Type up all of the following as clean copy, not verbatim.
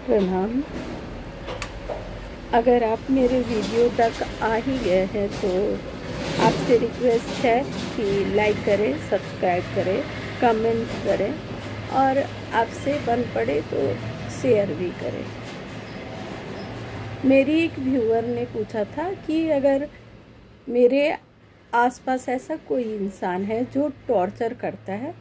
प्रणाम। अगर आप मेरे वीडियो तक आ ही गए हैं तो आपसे रिक्वेस्ट है कि लाइक करें, सब्सक्राइब करें, कमेंट करें और आपसे बन पड़े तो शेयर भी करें। मेरी एक व्यूअर ने पूछा था कि अगर मेरे आसपास ऐसा कोई इंसान है जो टॉर्चर करता है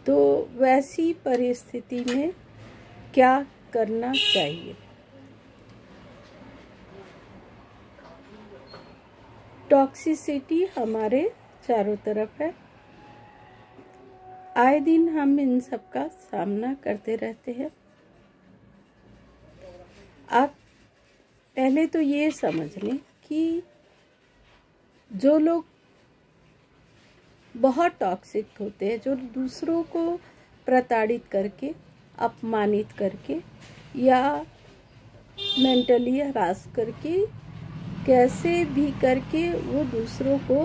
तो वैसी परिस्थिति में क्या करना चाहिए। टॉक्सिसिटी हमारे चारों तरफ है। आए दिन हम इन सब का सामना करते रहते हैं। आप पहले तो ये समझ लें कि जो लोग बहुत टॉक्सिक होते हैं, जो दूसरों को प्रताड़ित करके, अपमानित करके या मेंटली हरास करके, कैसे भी करके वो दूसरों को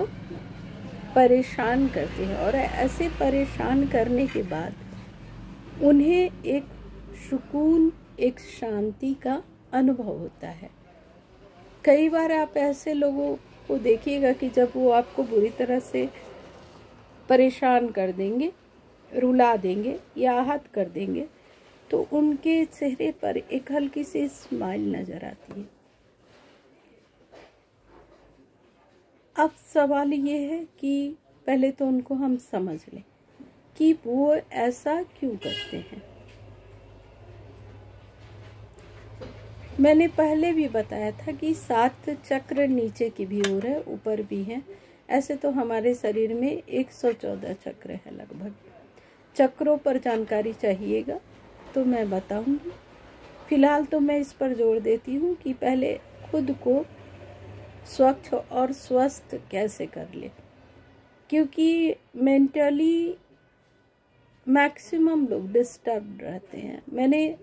परेशान करते हैं और ऐसे परेशान करने के बाद उन्हें एक सुकून, एक शांति का अनुभव होता है। कई बार आप ऐसे लोगों को देखिएगा कि जब वो आपको बुरी तरह से परेशान कर देंगे, रुला देंगे या आहत कर देंगे तो उनके चेहरे पर एक हल्की सी स्माइल नजर आती है। अब सवाल ये है कि पहले तो उनको हम समझ लें कि वो ऐसा क्यों करते हैं। मैंने पहले भी बताया था कि 7 चक्र नीचे की भी ओर है, ऊपर भी है। ऐसे तो हमारे शरीर में 114 चक्र है लगभग। चक्रों पर जानकारी चाहिएगा तो मैं बताऊंगी। फिलहाल तो मैं इस पर जोर देती हूँ कि पहले खुद को स्वच्छ और स्वस्थ कैसे कर ले, क्योंकि मेंटली मैक्सिमम लोग डिस्टर्ब रहते हैं। मैंने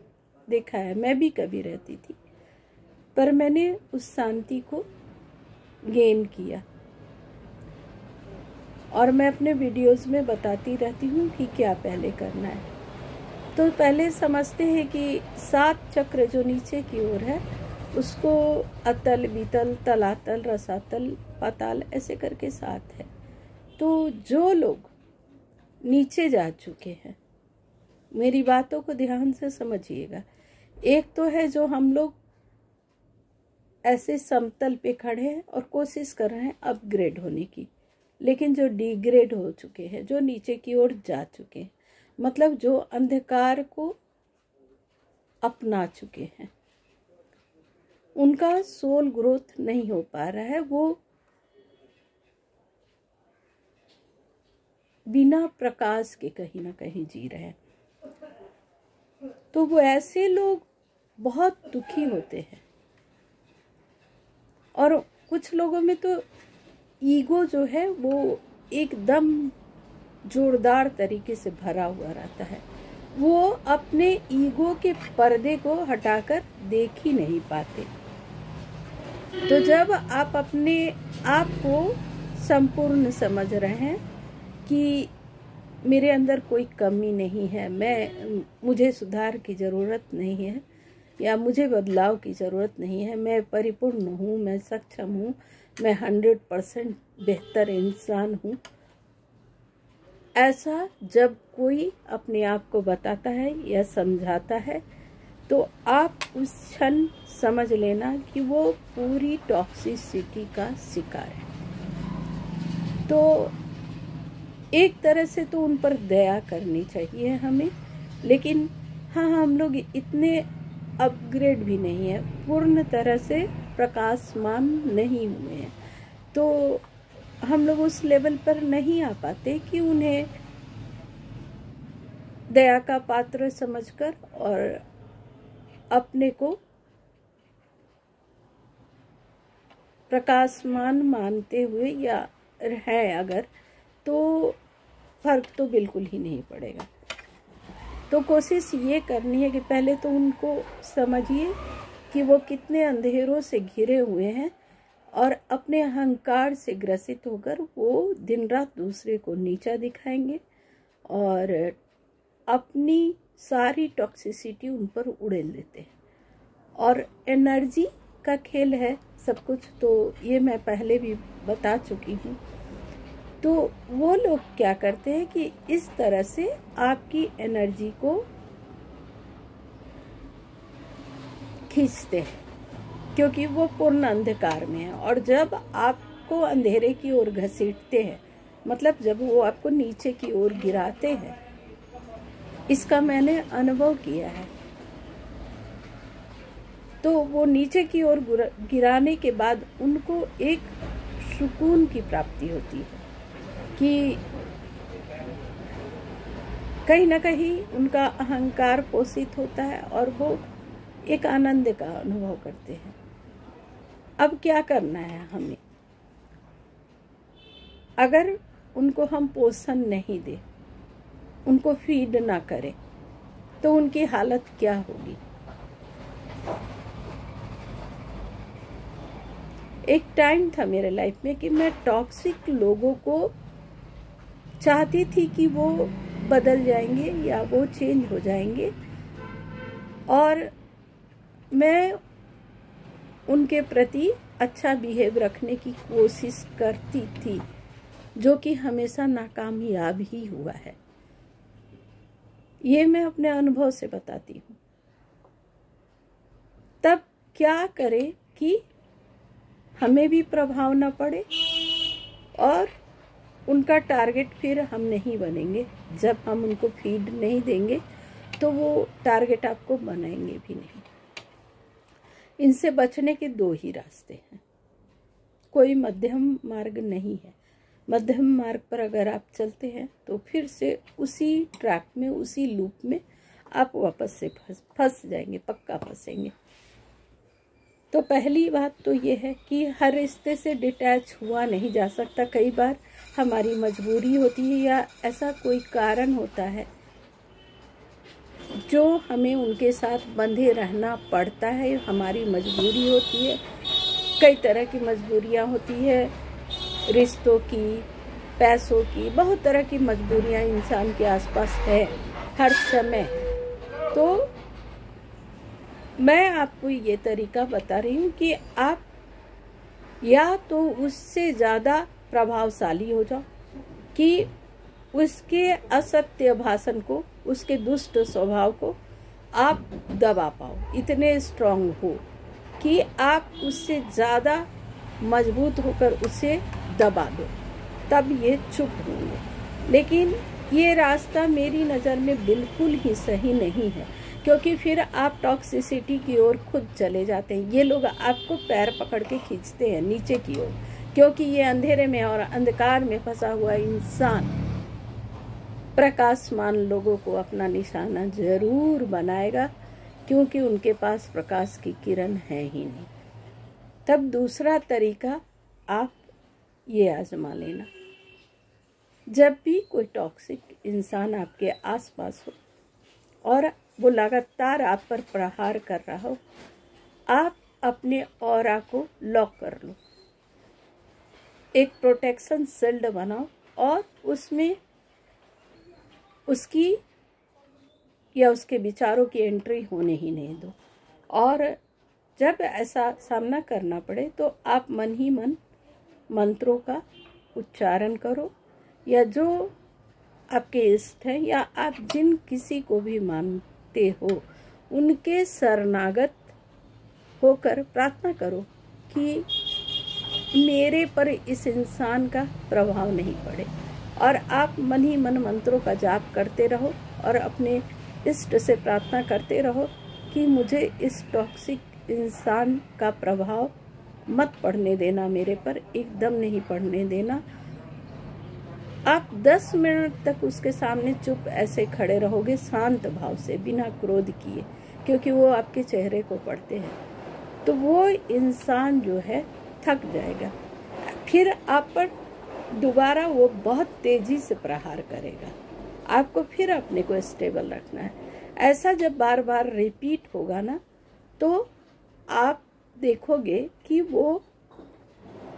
देखा है, मैं भी कभी रहती थी, पर मैंने उस शांति को गेन किया और मैं अपने वीडियोस में बताती रहती हूँ कि क्या पहले करना है। तो पहले समझते हैं कि 7 चक्र जो नीचे की ओर है उसको अतल, बीतल, तलातल, रसातल, पाताल ऐसे करके 7 है। तो जो लोग नीचे जा चुके हैं, मेरी बातों को ध्यान से समझिएगा। एक तो है जो हम लोग ऐसे समतल पे खड़े हैं और कोशिश कर रहे हैं अपग्रेड होने की, लेकिन जो डिग्रेड हो चुके हैं, जो नीचे की ओर जा चुके हैं, मतलब जो अंधकार को अपना चुके हैं, उनका सोल ग्रोथ नहीं हो पा रहा है। वो बिना प्रकाश के कहीं ना कहीं जी रहे हैं। तो वो ऐसे लोग बहुत दुखी होते हैं और कुछ लोगों में तो ईगो जो है वो एकदम जोरदार तरीके से भरा हुआ रहता है। वो अपने ईगो के पर्दे को हटाकर देख ही नहीं पाते। तो जब आप अपने आप को संपूर्ण समझ रहे हैं कि मेरे अंदर कोई कमी नहीं है, मुझे सुधार की ज़रूरत नहीं है या मुझे बदलाव की ज़रूरत नहीं है, मैं परिपूर्ण हूँ, मैं सक्षम हूँ, मैं 100% बेहतर इंसान हूँ, ऐसा जब कोई अपने आप को बताता है या समझाता है तो आप उस क्षण समझ लेना कि वो पूरी टॉक्सिसिटी का शिकार है। तो एक तरह से तो उन पर दया करनी चाहिए हमें, लेकिन हाँ, हम लोग इतने अपग्रेड भी नहीं है, पूर्ण तरह से प्रकाशमान नहीं हुए हैं, तो हम लोग उस लेवल पर नहीं आ पाते कि उन्हें दया का पात्र समझकर और अपने को प्रकाशमान मानते हुए या है अगर, तो फर्क तो बिल्कुल ही नहीं पड़ेगा। तो कोशिश ये करनी है कि पहले तो उनको समझिए कि वो कितने अंधेरों से घिरे हुए हैं और अपने अहंकार से ग्रसित होकर वो दिन रात दूसरे को नीचा दिखाएंगे और अपनी सारी टॉक्सिसिटी उन पर उड़ेल देते हैं। और एनर्जी का खेल है सब कुछ, तो ये मैं पहले भी बता चुकी हूँ। तो वो लोग क्या करते हैं कि इस तरह से आपकी एनर्जी को खींचते हैं, क्योंकि वो पूर्ण अंधकार में है। और जब आपको अंधेरे की ओर घसीटते हैं, मतलब जब वो आपको नीचे की ओर गिराते हैं, इसका मैंने अनुभव किया है। तो वो नीचे की ओर गिराने के बाद उनको एक सुकून की प्राप्ति होती है कि कहीं ना कहीं उनका अहंकार पोषित होता है और वो एक आनंद का अनुभव करते हैं। अब क्या करना है हमें? अगर उनको हम पोषण नहीं दें, उनको फीड ना करें, तो उनकी हालत क्या होगी? एक टाइम था मेरे लाइफ में कि मैं टॉक्सिक लोगों को चाहती थी कि वो बदल जाएंगे या वो चेंज हो जाएंगे, और मैं उनके प्रति अच्छा बिहेव रखने की कोशिश करती थी, जो कि हमेशा नाकामयाब ही हुआ है। ये मैं अपने अनुभव से बताती हूँ। तब क्या करें कि हमें भी प्रभाव न पड़े और उनका टारगेट फिर हम नहीं बनेंगे। जब हम उनको फीड नहीं देंगे तो वो टारगेट आपको बनाएंगे भी नहीं। इनसे बचने के दो ही रास्ते हैं, कोई मध्यम मार्ग नहीं है। मध्यम मार्ग पर अगर आप चलते हैं तो फिर से उसी ट्रैक में, उसी लूप में आप वापस से फंस जाएंगे, पक्का फंसेंगे। तो पहली बात तो ये है कि हर रिश्ते से डिटैच हुआ नहीं जा सकता। कई बार हमारी मजबूरी होती है या ऐसा कोई कारण होता है जो हमें उनके साथ बंधे रहना पड़ता है, हमारी मजबूरी होती है। कई तरह की मजबूरियां होती है, रिश्तों की, पैसों की, बहुत तरह की मजबूरियां इंसान के आसपास है हर समय। तो मैं आपको ये तरीका बता रही हूँ कि आप या तो उससे ज़्यादा प्रभावशाली हो जाओ कि उसके असत्य भाषण को, उसके दुष्ट स्वभाव को आप दबा पाओ, इतने स्ट्रांग हो कि आप उससे ज़्यादा मजबूत होकर उसे दबा दो, तब ये चुप होंगे। लेकिन ये रास्ता मेरी नज़र में बिल्कुल ही सही नहीं है, क्योंकि फिर आप टॉक्सिसिटी की ओर खुद चले जाते हैं। ये लोग आपको पैर पकड़ के खींचते हैं नीचे की ओर, क्योंकि ये अंधेरे में और अंधकार में फंसा हुआ इंसान प्रकाशमान लोगों को अपना निशाना जरूर बनाएगा, क्योंकि उनके पास प्रकाश की किरण है ही नहीं। तब दूसरा तरीका आप ये आजमा लेना, जब भी कोई टॉक्सिक इंसान आपके आसपास हो और वो लगातार आप पर प्रहार कर रहा हो, आप अपने ऑरा को लॉक कर लो, एक प्रोटेक्शन शील्ड बनाओ और उसमें उसकी या उसके विचारों की एंट्री होने ही नहीं दो। और जब ऐसा सामना करना पड़े तो आप मन ही मन मंत्रों का उच्चारण करो, या जो आपके इष्ट हैं या आप जिन किसी को भी मानते हो उनके शरणागत होकर प्रार्थना करो कि मेरे पर इस इंसान का प्रभाव नहीं पड़े। और आप मन ही मन मंत्रों का जाप करते रहो और अपने इष्ट से प्रार्थना करते रहो कि मुझे इस टॉक्सिक इंसान का प्रभाव मत पड़ने देना, मेरे पर एकदम नहीं पड़ने देना। आप 10 मिनट तक उसके सामने चुप ऐसे खड़े रहोगे, शांत भाव से, बिना क्रोध किए, क्योंकि वो आपके चेहरे को पढ़ते हैं। तो वो इंसान जो है थक जाएगा, फिर आप पर दोबारा वो बहुत तेजी से प्रहार करेगा। आपको फिर अपने को स्टेबल रखना है। ऐसा जब बार बार रिपीट होगा ना, तो आप देखोगे कि वो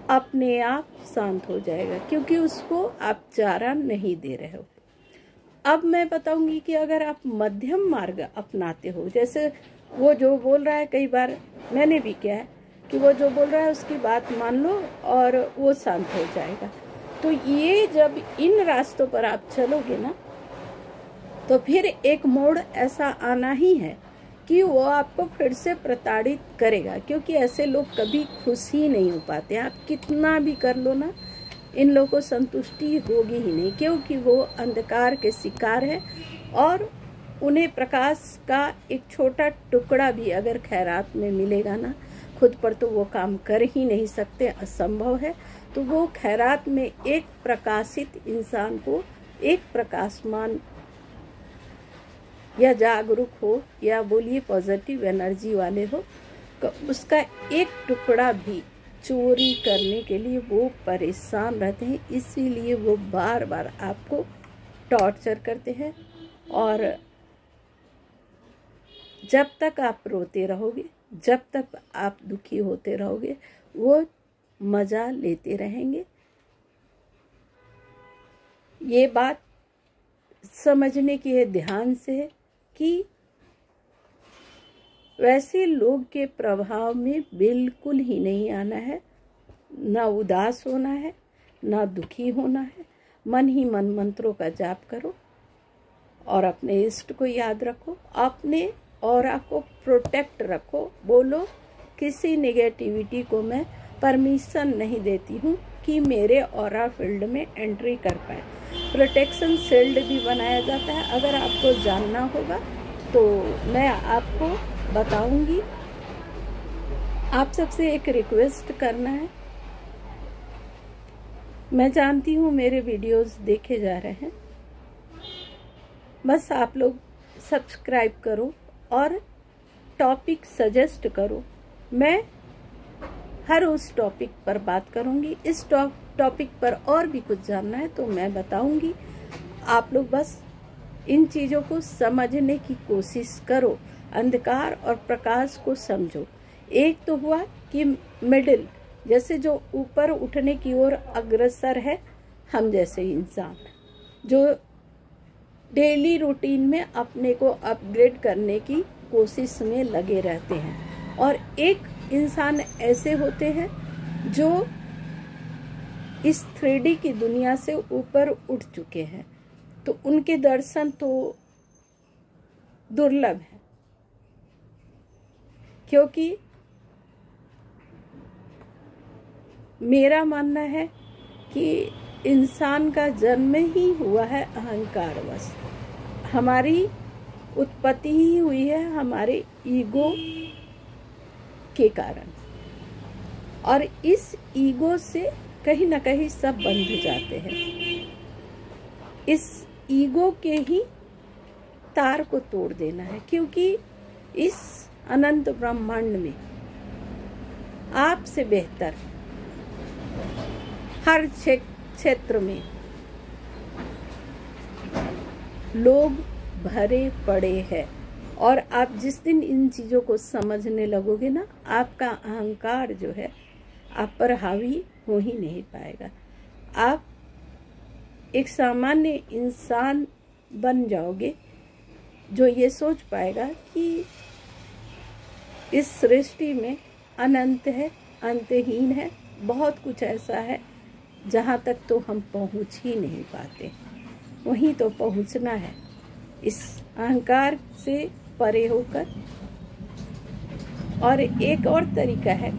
अपने आप शांत हो जाएगा, क्योंकि उसको आप चारा नहीं दे रहे हो। अब मैं बताऊंगी कि अगर आप मध्यम मार्ग अपनाते हो, जैसे वो जो बोल रहा है, कई बार मैंने भी किया है कि वो जो बोल रहा है उसकी बात मान लो और वो शांत हो जाएगा। तो ये जब इन रास्तों पर आप चलोगे ना, तो फिर एक मोड़ ऐसा आना ही है कि वो आपको फिर से प्रताड़ित करेगा, क्योंकि ऐसे लोग कभी खुश ही नहीं हो पाते। आप कितना भी कर लो ना, इन लोगों को संतुष्टि होगी ही नहीं, क्योंकि वो अंधकार के शिकार है और उन्हें प्रकाश का एक छोटा टुकड़ा भी अगर खैरात में मिलेगा ना, खुद पर तो वो काम कर ही नहीं सकते, असंभव है। तो वो खैरात में एक प्रकाशित इंसान को, एक प्रकाशमान या जागरूक हो या बोलिए पॉजिटिव एनर्जी वाले हो, तो उसका एक टुकड़ा भी चोरी करने के लिए वो परेशान रहते हैं। इसीलिए वो बार बार आपको टॉर्चर करते हैं, और जब तक आप रोते रहोगे, जब तक आप दुखी होते रहोगे, वो मज़ा लेते रहेंगे। ये बात समझने की है ध्यान से कि वैसे लोग के प्रभाव में बिल्कुल ही नहीं आना है, ना उदास होना है, ना दुखी होना है। मन ही मन मंत्रों का जाप करो और अपने इष्ट को याद रखो, अपने ऑरा को प्रोटेक्ट रखो। बोलो किसी नेगेटिविटी को मैं परमिशन नहीं देती हूँ कि मेरे ऑरा फील्ड में एंट्री कर पाए। प्रोटेक्शन शील्ड भी बनाया जाता है, अगर आपको जानना होगा तो मैं आपको बताऊंगी। आप सबसे एक रिक्वेस्ट करना है, मैं जानती हूँ मेरे वीडियोस देखे जा रहे हैं, बस आप लोग सब्सक्राइब करो और टॉपिक सजेस्ट करो। मैं हर उस टॉपिक पर बात करूंगी। इस टॉपिक पर और भी कुछ जानना है तो मैं बताऊंगी। आप लोग बस इन चीज़ों को समझने की कोशिश करो, अंधकार और प्रकाश को समझो। एक तो हुआ कि मिडिल, जैसे जो ऊपर उठने की ओर अग्रसर है, हम जैसे इंसान जो डेली रूटीन में अपने को अपग्रेड करने की कोशिश में लगे रहते हैं, और एक इंसान ऐसे होते हैं जो इस 3D की दुनिया से ऊपर उठ चुके हैं, तो उनके दर्शन तो दुर्लभ है, क्योंकि मेरा मानना है कि इंसान का जन्म ही हुआ है अहंकारवश। हमारी उत्पत्ति ही हुई है हमारे ईगो के कारण, और इस ईगो से कहीं ना कहीं सब बंध जाते हैं। इस ईगो के ही तार को तोड़ देना है, क्योंकि इस अनंत ब्रह्मांड में आपसे बेहतर हर क्षेत्र में लोग भरे पड़े हैं, और आप जिस दिन इन चीज़ों को समझने लगोगे ना, आपका अहंकार जो है आप पर हावी हो ही नहीं पाएगा। आप एक सामान्य इंसान बन जाओगे जो ये सोच पाएगा कि इस सृष्टि में अनंत है, अंतहीन है, बहुत कुछ ऐसा है जहाँ तक तो हम पहुँच ही नहीं पाते, वहीं तो पहुँचना है इस अहंकार से परे होकर। और एक और तरीका है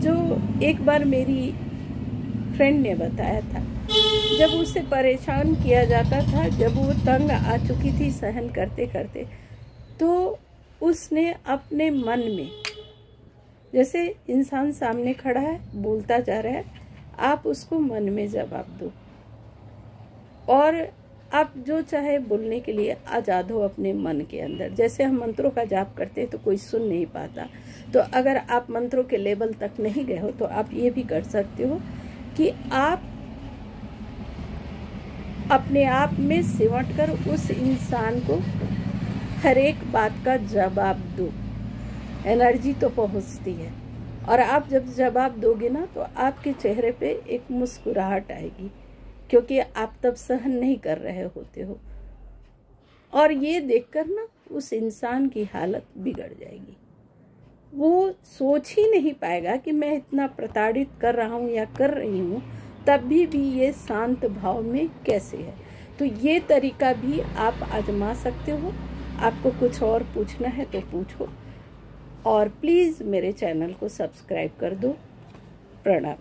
जो एक बार मेरी फ्रेंड ने बताया था, जब उसे परेशान किया जाता था, जब वो तंग आ चुकी थी सहन करते करते, तो उसने अपने मन में, जैसे इंसान सामने खड़ा है बोलता जा रहा है, आप उसको मन में जवाब दो और आप जो चाहे बोलने के लिए आज़ाद हो अपने मन के अंदर। जैसे हम मंत्रों का जाप करते हैं तो कोई सुन नहीं पाता, तो अगर आप मंत्रों के लेवल तक नहीं गए हो तो आप ये भी कर सकते हो कि आप अपने आप में सिमट कर उस इंसान को हर एक बात का जवाब दो। एनर्जी तो पहुंचती है, और आप जब जवाब दोगे ना तो आपके चेहरे पे एक मुस्कुराहट आएगी, क्योंकि आप तब सहन नहीं कर रहे होते हो। और ये देखकर ना उस इंसान की हालत बिगड़ जाएगी। वो सोच ही नहीं पाएगा कि मैं इतना प्रताड़ित कर रहा हूँ या कर रही हूँ, तब भी ये शांत भाव में कैसे है। तो ये तरीका भी आप आजमा सकते हो। आपको कुछ और पूछना है तो पूछो, और प्लीज़ मेरे चैनल को सब्सक्राइब कर दो। प्रणाम।